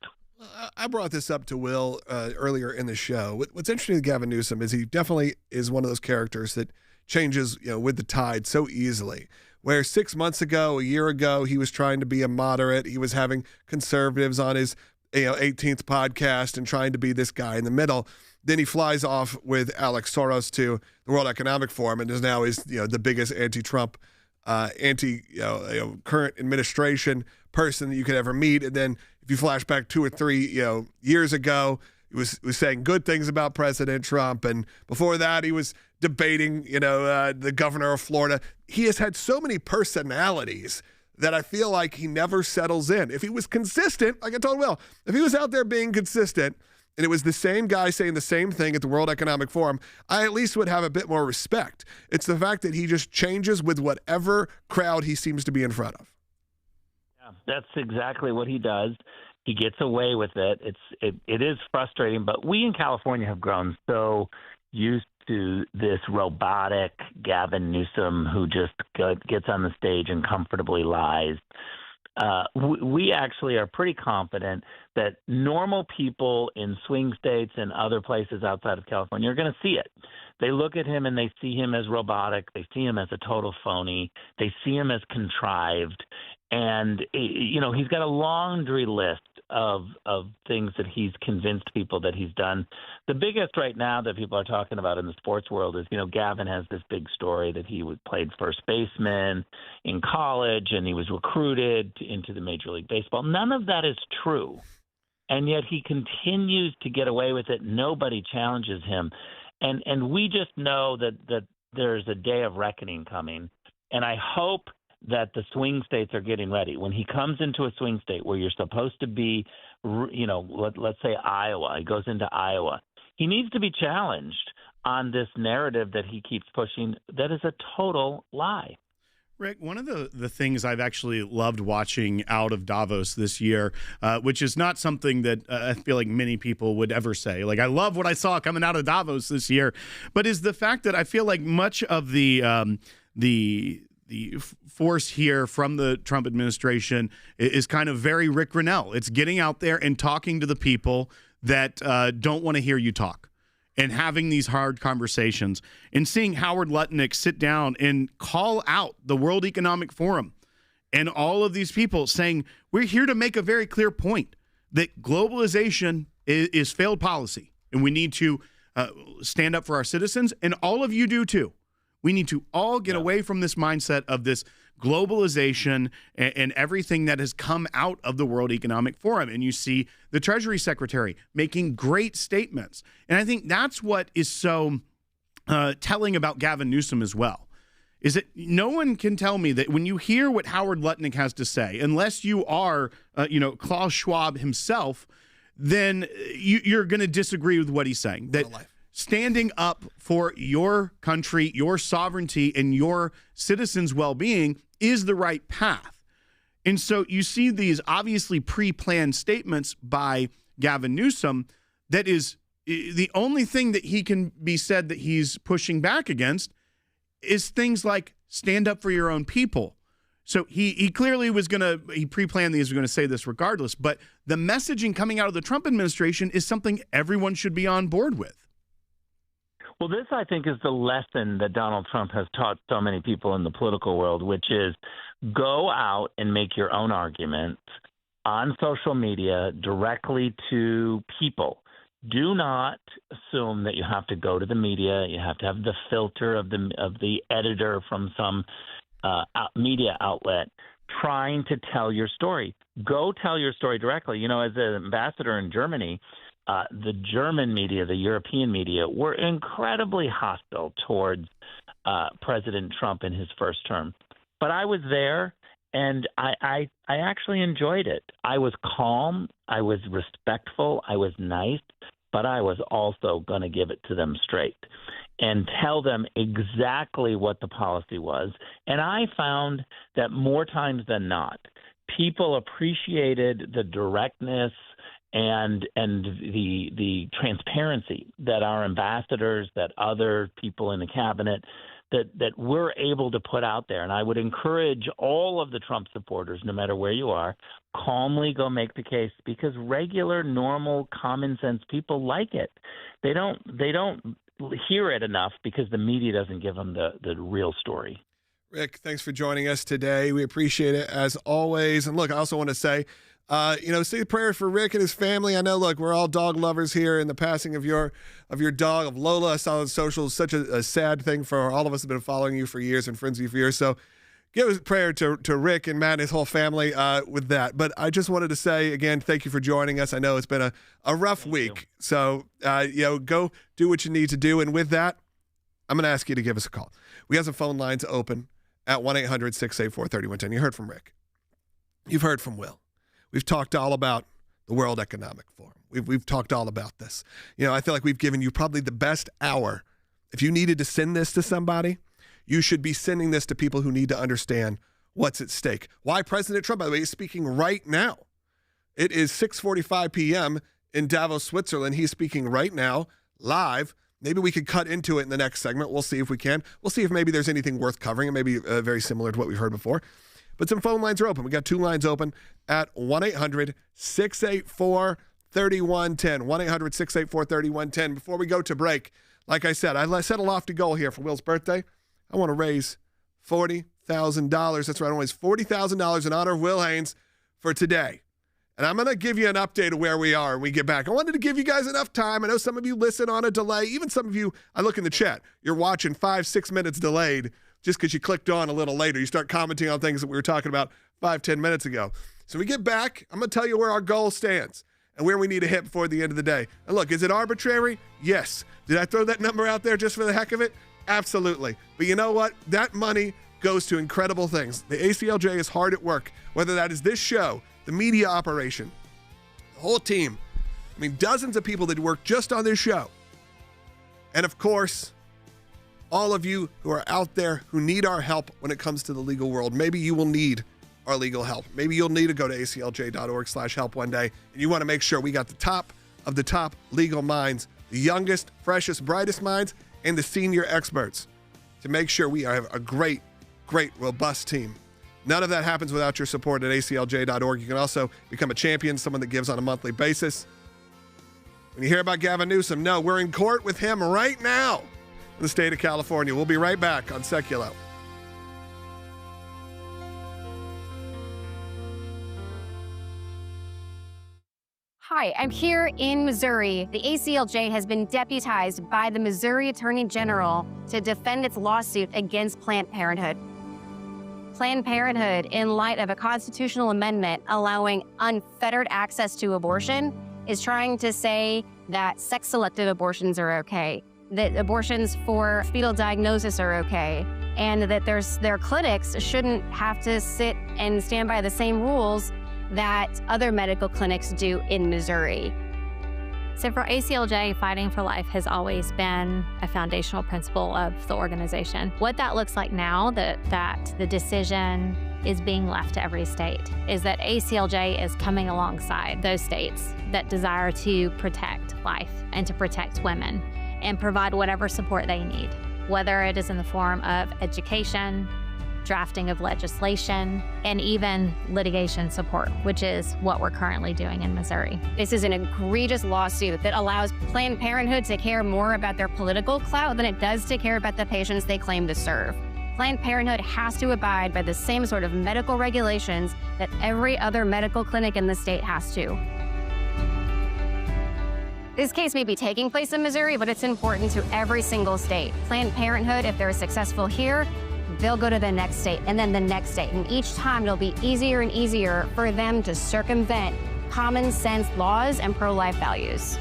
I brought this up to Will earlier in the show. What's interesting with Gavin Newsom is he definitely is one of those characters that changes, with the tide so easily. Where 6 months ago, a year ago, he was trying to be a moderate. He was having conservatives on his 18th podcast and trying to be this guy in the middle. Then he flies off with Alex Soros to the World Economic Forum and is now the biggest anti-Trump, current administration person that you could ever meet. And then if you flash back 2 or 3 years ago, he was saying good things about President Trump, and before that he was debating the governor of Florida. He has had so many personalities that I feel like he never settles in. If he was consistent, like I told Will, if he was out there being consistent and it was the same guy saying the same thing at the World Economic Forum, I at least would have a bit more respect. It's the fact that he just changes with whatever crowd he seems to be in front of. Yeah, that's exactly what he does. He gets away with it. It is frustrating, but we in California have grown so used to this robotic Gavin Newsom who just gets on the stage and comfortably lies. We actually are pretty confident that normal people in swing states and other places outside of California are going to see it. They look at him and they see him as robotic. They see him as a total phony. They see him as contrived. And, he's got a laundry list of things that he's convinced people that he's done. The biggest right now that people are talking about in the sports world is, Gavin has this big story that he played first baseman in college and he was recruited into the Major League Baseball. None of that is true. And yet he continues to get away with it. Nobody challenges him. And we just know that there's a day of reckoning coming. And I hope that the swing states are getting ready. When he comes into a swing state where you're supposed to be, let's say Iowa, he goes into Iowa, he needs to be challenged on this narrative that he keeps pushing that is a total lie. Rick, one of the things I've actually loved watching out of Davos this year, which is not something that I feel like many people would ever say. Like, I love what I saw coming out of Davos this year, but is the fact that I feel like much of the force here from the Trump administration is kind of very Rick Grenell. It's getting out there and talking to the people that don't want to hear you talk and having these hard conversations and seeing Howard Lutnick sit down and call out the World Economic Forum and all of these people saying, we're here to make a very clear point that globalization is failed policy and we need to stand up for our citizens, and all of you do too. We need to all get away from this mindset of this globalization and everything that has come out of the World Economic Forum. And you see the Treasury Secretary making great statements. And I think that's what is so telling about Gavin Newsom as well, is that no one can tell me that when you hear what Howard Lutnick has to say, unless you are, Klaus Schwab himself, then you're going to disagree with what he's saying. That standing up for your country, your sovereignty, and your citizens' well-being is the right path. And so you see these obviously pre-planned statements by Gavin Newsom that is the only thing that he can be said that he's pushing back against is things like stand up for your own people. So he clearly he pre-planned these, was going to say this regardless, but the messaging coming out of the Trump administration is something everyone should be on board with. Well, this, I think, is the lesson that Donald Trump has taught so many people in the political world, which is go out and make your own arguments on social media directly to people. Do not assume that you have to go to the media. You have to have the filter of the editor from some media outlet trying to tell your story. Go tell your story directly. As an ambassador in Germany, the German media, the European media, were incredibly hostile towards President Trump in his first term. But I was there, and I actually enjoyed it. I was calm. I was respectful. I was nice. But I was also going to give it to them straight and tell them exactly what the policy was. And I found that more times than not, people appreciated the directness and the transparency that our ambassadors, that other people in the cabinet, that we're able to put out there. And I would encourage all of the Trump supporters, no matter where you are, calmly go make the case, because regular, normal, common sense people like it. They don't hear it enough because the media doesn't give them the real story. Rick, thanks for joining us today. We appreciate it as always. And look, I also want to say, say prayers for Rick and his family. I know, look, we're all dog lovers here, and the passing of your dog, of Lola, I saw on social, is such a sad thing for all of us who have been following you for years and friends of you for years. So give a prayer to Rick and Matt and his whole family with that. But I just wanted to say, again, thank you for joining us. I know it's been a rough week. So, go do what you need to do. And with that, I'm going to ask you to give us a call. We have some phone lines open at 1-800-684-3110. You heard from Rick. You've heard from Will. We've talked all about the World Economic Forum. We've talked all about this. I feel like we've given you probably the best hour. If you needed to send this to somebody, you should be sending this to people who need to understand what's at stake. Why President Trump, by the way, is speaking right now. It is 6:45 p.m. in Davos, Switzerland. He's speaking right now, live. Maybe we could cut into it in the next segment. We'll see if we can. We'll see if maybe there's anything worth covering, and maybe very similar to what we've heard before. But some phone lines are open. We got 2 lines open at 1-800-684-3110. 1-800-684-3110. Before we go to break, like I said, I set a lofty goal here for Will's birthday. I want to raise $40,000. That's right. I want to raise $40,000 in honor of Will Haynes for today. And I'm going to give you an update of where we are when we get back. I wanted to give you guys enough time. I know some of you listen on a delay. Even some of you, I look in the chat, you're watching 5-6 minutes delayed just because you clicked on a little later. You start commenting on things that we were talking about 5-10 minutes ago. So we get back, I'm going to tell you where our goal stands and where we need to hit before the end of the day. And look, is it arbitrary? Yes. Did I throw that number out there just for the heck of it? Absolutely. But you know what? That money goes to incredible things. The ACLJ is hard at work, whether that is this show, the media operation, the whole team. I mean, dozens of people that work just on this show. And of course, all of you who are out there who need our help when it comes to the legal world. Maybe you will need our legal help. Maybe you'll need to go to aclj.org/help one day, and you want to make sure we got the top of the top legal minds, the youngest, freshest, brightest minds, and the senior experts to make sure we have a great, robust team. None of that happens without your support at aclj.org. You can also become a champion, someone that gives on a monthly basis. When you hear about Gavin Newsom, no, we're in court with him right now in the state of California. We'll be right back on Sekulow. Hi, I'm here in Missouri. The ACLJ has been deputized by the Missouri Attorney General to defend its lawsuit against Planned Parenthood. Planned Parenthood, in light of a constitutional amendment allowing unfettered access to abortion, is trying to say that sex-selective abortions are okay, that abortions for fetal diagnosis are okay, and that their clinics shouldn't have to sit and stand by the same rules that other medical clinics do in Missouri. So for ACLJ, fighting for life has always been a foundational principle of the organization. What that looks like now, that the decision is being left to every state, is that ACLJ is coming alongside those states that desire to protect life and to protect women and provide whatever support they need, whether it is in the form of education, drafting of legislation, and even litigation support, which is what we're currently doing in Missouri. This is an egregious lawsuit that allows Planned Parenthood to care more about their political clout than it does to care about the patients they claim to serve. Planned Parenthood has to abide by the same sort of medical regulations that every other medical clinic in the state has to. This case may be taking place in Missouri, but it's important to every single state. Planned Parenthood, if they're successful here, they'll go to the next state and then the next state. And each time it'll be easier and easier for them to circumvent common sense laws and pro-life values.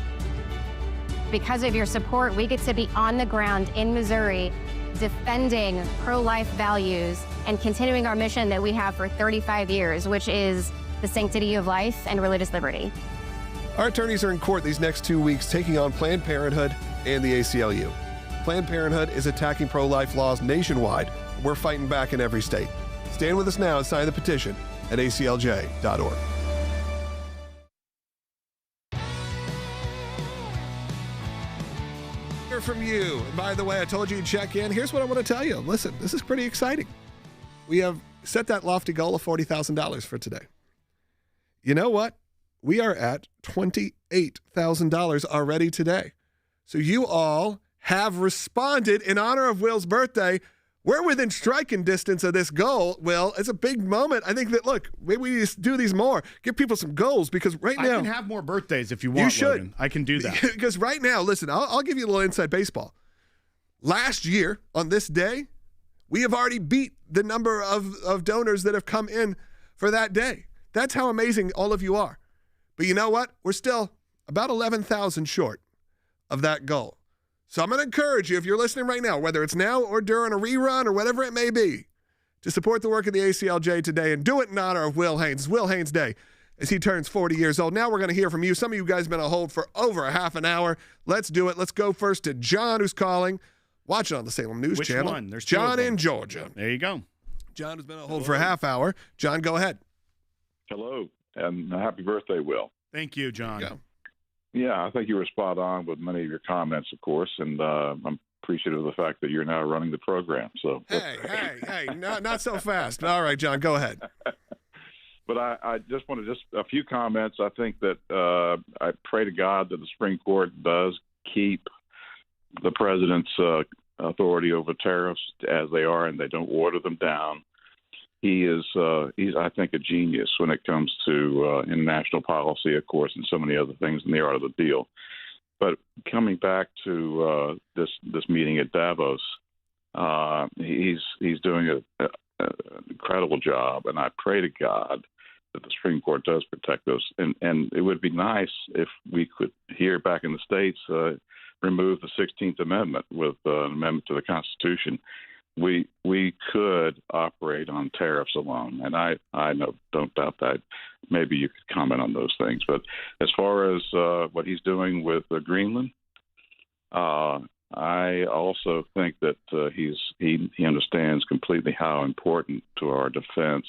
Because of your support, we get to be on the ground in Missouri defending pro-life values and continuing our mission that we have for 35 years, which is the sanctity of life and religious liberty. Our attorneys are in court these next 2 weeks taking on Planned Parenthood and the ACLU. Planned Parenthood is attacking pro-life laws nationwide. We're fighting back in every state. Stand with us now and sign the petition at aclj.org. Hear from you. And by the way, I told you to check in. Here's what I want to tell you. Listen, this is pretty exciting. We have set that lofty goal of $40,000 for today. You know what? We are at $28,000 already today. So you all have responded in honor of Will's birthday. We're within striking distance of this goal, Will. It's a big moment. I think that, look, maybe we just do these more. Give people some goals because right now... I can have more birthdays if you want, You should. Logan. I can do that. Because right now, listen, I'll give you a little inside baseball. Last year, on this day, we have already beat the number of donors that have come in for that day. That's how amazing all of you are. But you know what? We're still about 11,000 short of that goal. So I'm going to encourage you, if you're listening right now, whether it's now or during a rerun or whatever it may be, to support the work of the ACLJ today and do it in honor of Will Haynes. It's Will Haynes' Day as he turns 40 years old. Now we're going to hear from you. Some of you guys have been on hold for over a half an hour. Let's do it. Let's go first to John, who's calling. Watch it on the Salem News Which Channel. one? There's two John of them. in Georgia. There you go. John has been on hold for a half hour. John, go ahead. Hello, and happy birthday, Will. Thank you, John. Yeah, I think you were spot on with many of your comments, of course, and I'm appreciative of the fact that you're now running the program. So, Hey, not so fast. All right, John, go ahead. But I just wanted a few comments. I think that I pray to God that the Supreme Court does keep the president's authority over tariffs as they are, and they don't water them down. He's I think, a genius when it comes to international policy, of course, and so many other things in the art of the deal. But coming back to this meeting at Davos, he's doing an incredible job, and I pray to God that the Supreme Court does protect those. And it would be nice if we could here back in the States remove the 16th Amendment with an amendment to the Constitution. We could operate on tariffs alone, and I don't doubt that. Maybe you could comment on those things. But as far as what he's doing with Greenland, I also think that he understands completely how important to our defense,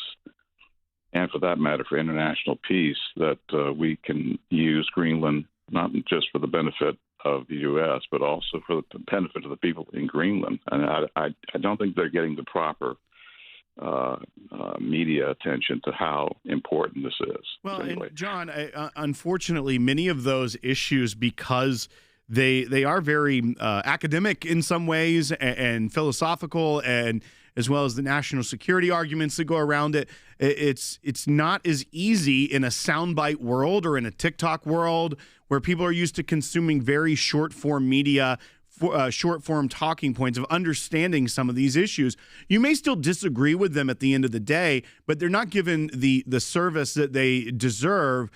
and for that matter, for international peace, that we can use Greenland not just for the benefit of the U.S., but also for the benefit of the people in Greenland. And I don't think they're getting the proper media attention to how important this is. Well, anyway. And John, unfortunately, many of those issues, because they are very academic in some ways and philosophical, and as well as the national security arguments that go around it, it's not as easy in a soundbite world or in a TikTok world where people are used to consuming very short-form media, short-form talking points of understanding some of these issues. You may still disagree with them at the end of the day, but they're not given the service that they deserve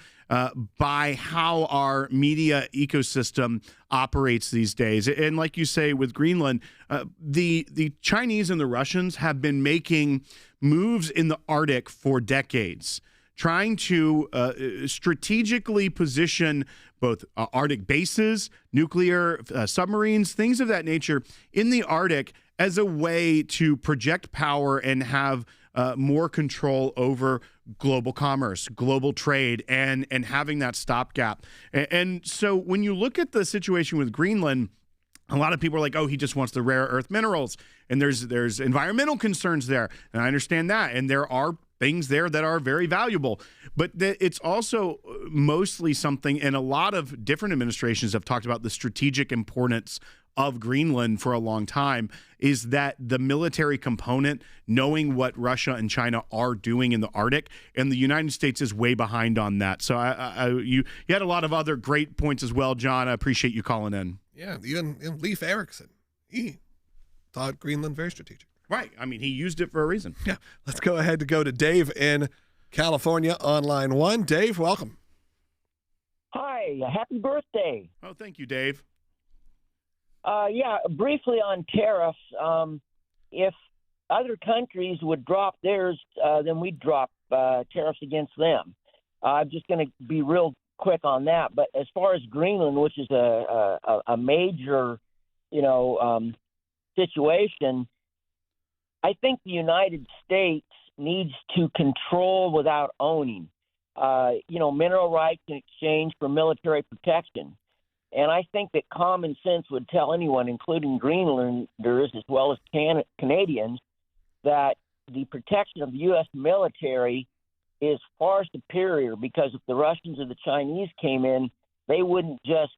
by how our media ecosystem operates these days. And like you say with Greenland, the Chinese and the Russians have been making moves in the Arctic for decades, trying to strategically position both Arctic bases, nuclear submarines, things of that nature in the Arctic as a way to project power and have more control over global commerce, global trade, and having that stopgap. And so when you look at the situation with Greenland, a lot of people are like, oh, he just wants the rare earth minerals. And there's environmental concerns there. And I understand that. And there are things there that are very valuable. But it's also mostly something, and a lot of different administrations have talked about the strategic importance of Greenland for a long time, is that the military component, knowing what Russia and China are doing in the Arctic, and the United States is way behind on that. So you had a lot of other great points as well, John. I appreciate you calling in. Yeah, even Leif Erikson, he thought Greenland very strategic. Right. I mean, he used it for a reason. Yeah. Let's go ahead to go to Dave in California on line one. Dave, welcome. Hi. Happy birthday. Oh, thank you, Dave. Yeah, briefly on tariffs. If other countries would drop theirs, then we'd drop tariffs against them. I'm just going to be real quick on that. But as far as Greenland, which is a major, situation, I think the United States needs to control without owning. Mineral rights in exchange for military protection. And I think that common sense would tell anyone, including Greenlanders as well as Canadians, that the protection of the U.S. military is far superior, because if the Russians or the Chinese came in, they wouldn't just,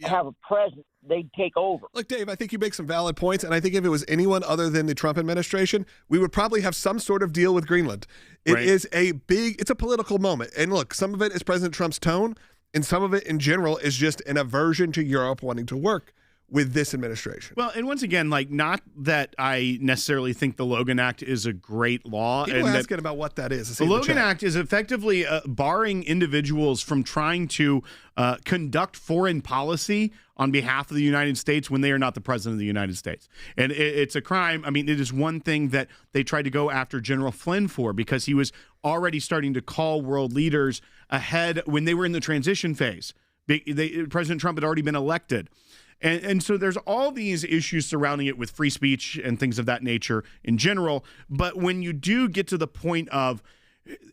have a presence. They'd take over. Look, Dave, I think you make some valid points, and I think if it was anyone other than the Trump administration, we would probably have some sort of deal with Greenland. It is it's a political moment. And look, some of it is President Trump's tone, and some of it in general is just an aversion to Europe wanting to work with this administration. Well, and once again, not that I necessarily think the Logan Act is a great law. People and are asking about what that is. The Logan Act is effectively barring individuals from trying to conduct foreign policy on behalf of the United States when they are not the president of the United States. And it's a crime. I mean, it is one thing that they tried to go after General Flynn for, because he was already starting to call world leaders ahead when they were in the transition phase. President Trump had already been elected. And so there's all these issues surrounding it with free speech and things of that nature in general. But when you do get to the point of,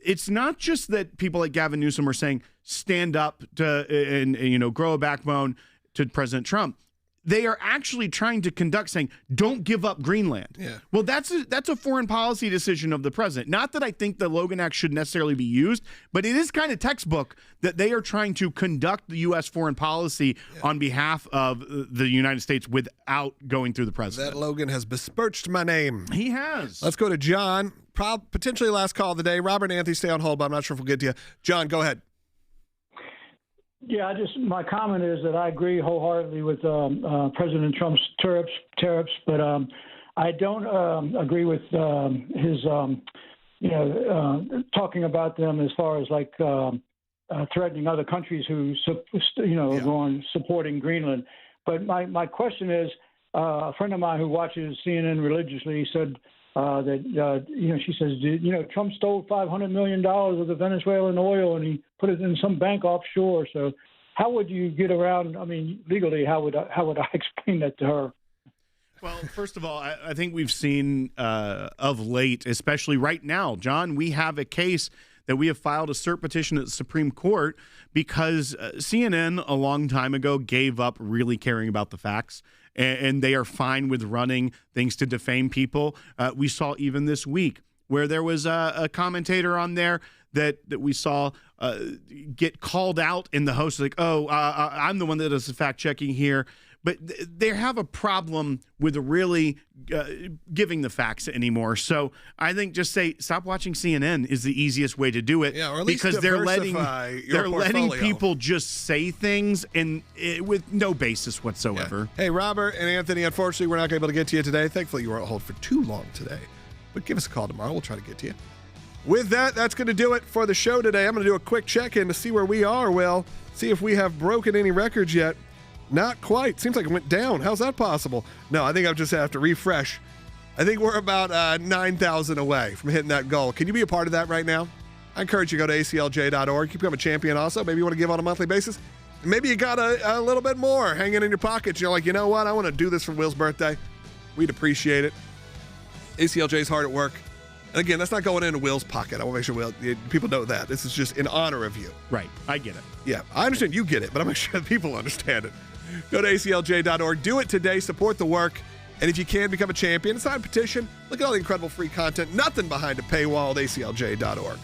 it's not just that people like Gavin Newsom are saying stand up to and grow a backbone to President Trump. They are actually trying to conduct saying, don't give up Greenland. Yeah. Well, that's a foreign policy decision of the president. Not that I think the Logan Act should necessarily be used, but it is kind of textbook that they are trying to conduct the U.S. foreign policy on behalf of the United States without going through the president. That Logan has besmirched my name. He has. Let's go to John. Potentially last call of the day. Robert and Anthony, stay on hold, but I'm not sure if we'll get to you. John, go ahead. Yeah, my comment is that I agree wholeheartedly with President Trump's tariffs, but I don't agree with his, talking about them as far as threatening other countries who, go on supporting Greenland. But my question is, a friend of mine who watches CNN religiously said she says, Trump stole $500 million of the Venezuelan oil and he put it in some bank offshore. So how would you get around? I mean, legally, how would I explain that to her? Well, first of all, I think we've seen of late, especially right now, John, we have a case that we have filed a cert petition at the Supreme Court because CNN a long time ago gave up really caring about the facts. And they are fine with running things to defame people. We saw even this week where there was a commentator on there that we saw get called out, and the host was like, I'm the one that does the fact checking here. But they have a problem with really giving the facts anymore. So I think just say stop watching CNN is the easiest way to do it. Yeah, or at least because they're letting portfolio. people just say things with no basis whatsoever. Yeah. Hey, Robert and Anthony, unfortunately, we're not able to get to you today. Thankfully, you weren't on hold for too long today. But give us a call tomorrow. We'll try to get to you. With that, that's going to do it for the show today. I'm going to do a quick check-in to see where we are. Well, see if we have broken any records yet. Not quite. Seems like it went down. How's that possible? No, I think I'll just have to refresh. I think we're about 9,000 away from hitting that goal. Can you be a part of that right now? I encourage you to go to ACLJ.org. You become a champion also. Maybe you want to give on a monthly basis. Maybe you got a little bit more hanging in your pockets. You're like, you know what? I want to do this for Will's birthday. We'd appreciate it. ACLJ's hard at work. And again, that's not going into Will's pocket. I want to make sure people know that. This is just in honor of you. Right. I get it. Yeah, I understand you get it, but I'm not sure people understand it. Go to ACLJ.org. Do it today. Support the work. And if you can, become a champion. Sign a petition. Look at all the incredible free content. Nothing behind a paywall at ACLJ.org.